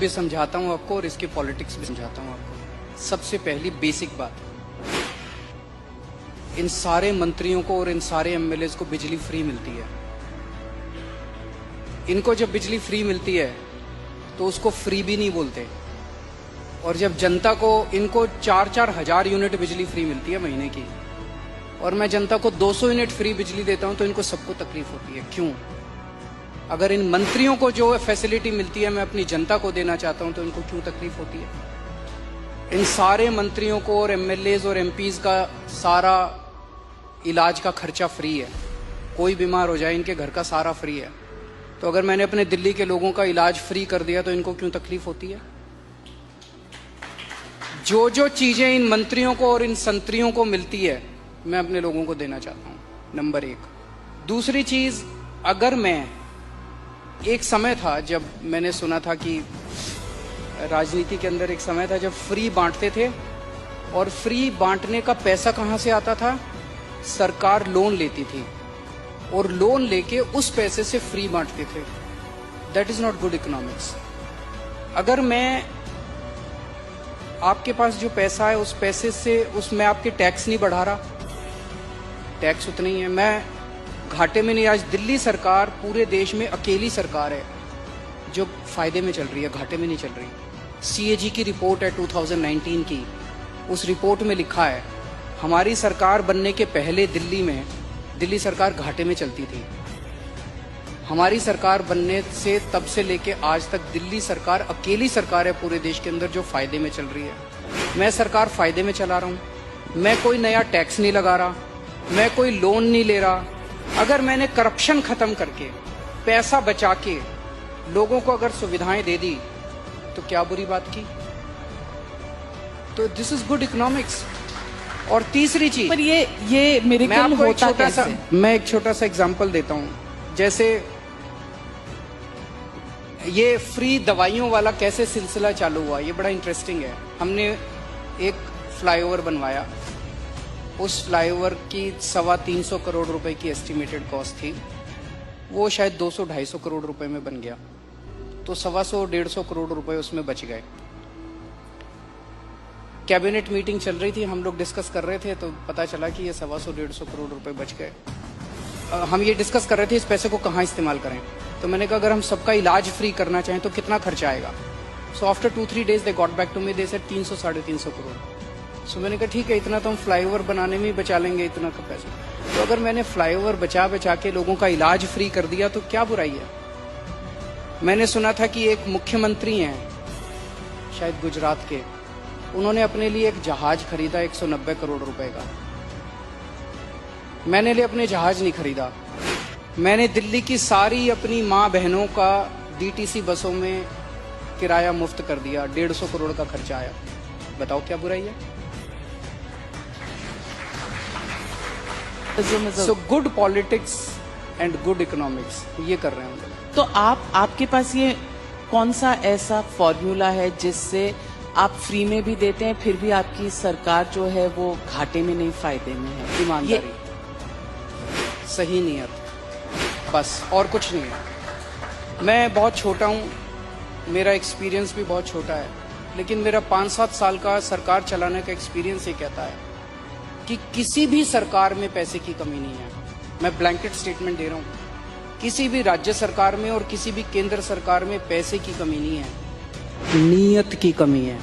भी समझाता हूँ आपको और इसकी पॉलिटिक्स भी समझाता हूँ आपको। सबसे पहली बेसिक बात, इन सारे मंत्रियों को और इन सारे एमएलएज को बिजली फ्री मिलती है। इनको जब बिजली फ्री मिलती है तो उसको फ्री भी नहीं बोलते, और जब जनता को इनको 4-4 हजार यूनिट बिजली फ्री मिलती है महीने की, और मैं जनता को 200 यूनिट फ्री बिजली देता हूं तो इनको सबको तकलीफ होती है। क्यों? अगर इन मंत्रियों को जो फैसिलिटी मिलती है मैं अपनी जनता को देना चाहता हूं तो इनको क्यों तकलीफ होती है? इन सारे मंत्रियों को और एमएलएज और एमपीज का सारा इलाज का खर्चा फ्री है। कोई बीमार हो जाए इनके घर का सारा फ्री है। तो अगर मैंने अपने दिल्ली के लोगों का इलाज फ्री कर दिया तो इनको क्यों तकलीफ होती है? जो जो चीजें इन मंत्रियों को और इन संतरियों को मिलती है मैं अपने लोगों को देना चाहता हूं, नंबर 1। दूसरी चीज, अगर मैं, एक समय था जब मैंने सुना था कि राजनीति के अंदर एक समय था जब फ्री बांटते थे, और फ्री बांटने का पैसा कहां से आता था? सरकार लोन लेती थी और लोन लेके उस पैसे से फ्री बांटते थे। That is not good economics. अगर मैं, आपके पास जो पैसा है उस पैसे से उसमें आपके टैक्स नहीं बढ़ा रहा, टैक्स उतना ही है, मैं घाटे में नहीं। आज दिल्ली सरकार पूरे देश में अकेली सरकार है जो फायदे में चल रही है, घाटे में नहीं चल रही। सीएजी की रिपोर्ट है 2019 की, उस रिपोर्ट में लिखा है हमारी सरकार बनने के पहले दिल्ली सरकार घाटे में चलती थी। हमारी सरकार बनने से तब से लेके आज तक दिल्ली सरकार अकेली सरकार है पूरे देश के अंदर जो फायदे में चल रही है। मैं सरकार फायदे में चला रहा हूं, मैं कोई नया टैक्स नहीं लगा रहा, मैं कोई लोन नहीं ले रहा। अगर मैंने करप्शन खत्म करके पैसा बचा के लोगों को अगर सुविधाएं दे दी तो क्या बुरी बात की? तो दिस इज गुड इकोनॉमिक्स। और तीसरी चीज, पर ये मिरेकल होता कैसे? मैं एक छोटा सा एग्जांपल देता हूं। जैसे ये फ्री दवाइयों वाला कैसे सिलसिला चालू हुआ, ये बड़ा इंटरेस्टिंग है। हमने एक फ्लाईओवर बनवाया, उस फ्लाईओवर की 325 करोड़ रुपए की एस्टिमेटेड कॉस्ट थी, वो शायद 200-250 करोड़ रुपए में बन गया, तो 125 करोड़ रुपए उसमें बच गए। कैबिनेट मीटिंग चल रही थी, हम लोग डिस्कस कर रहे थे, तो पता चला कि ये 125 करोड़ रुपए बच गए। हम ये डिस्कस कर रहे थे इस पैसे को कहाँ इस्तेमाल करें। तो मैंने कहा अगर हम सबका इलाज फ्री करना चाहें तो कितना खर्चा आएगा? So after 2-3 days they got back to me, they said 300-350 crore. So मैंने कहा ठीक है, इतना तो हम फ्लाईओवर बनाने में ही बचा लेंगे, इतना का पैसा। तो अगर मैंने फ्लाईओवर बचा के लोगों का इलाज फ्री कर दिया तो क्या बुराई है? मैंने सुना था कि एक मुख्यमंत्री हैं शायद गुजरात के, उन्होंने अपने लिए एक जहाज खरीदा 190 करोड़ रुपए का। मैंने लिए अपने जहाज नहीं खरीदा, मैंने दिल्ली की सारी अपनी माँ बहनों का डीटीसी बसों में किराया मुफ्त कर दिया, 150 करोड़ का खर्चा आया। बताओ क्या बुराई है? So good politics and good economics, ये कर रहे हैं हम लोग। तो आपके पास ये कौन सा ऐसा फॉर्मूला है जिससे आप फ्री में भी देते हैं फिर भी आपकी सरकार जो है वो घाटे में नहीं फायदे में है? ईमानदारी, सही नियत, बस और कुछ नहीं है। मैं बहुत छोटा हूँ, मेरा एक्सपीरियंस भी बहुत छोटा है, लेकिन मेरा 5-7 साल का सरकार चलाने का एक्सपीरियंस ये कहता है कि किसी भी सरकार में पैसे की कमी नहीं है। मैं ब्लैंकेट स्टेटमेंट दे रहा हूँ, किसी भी राज्य सरकार में और किसी भी केंद्र सरकार में पैसे की कमी नहीं है, नीयत की कमी है।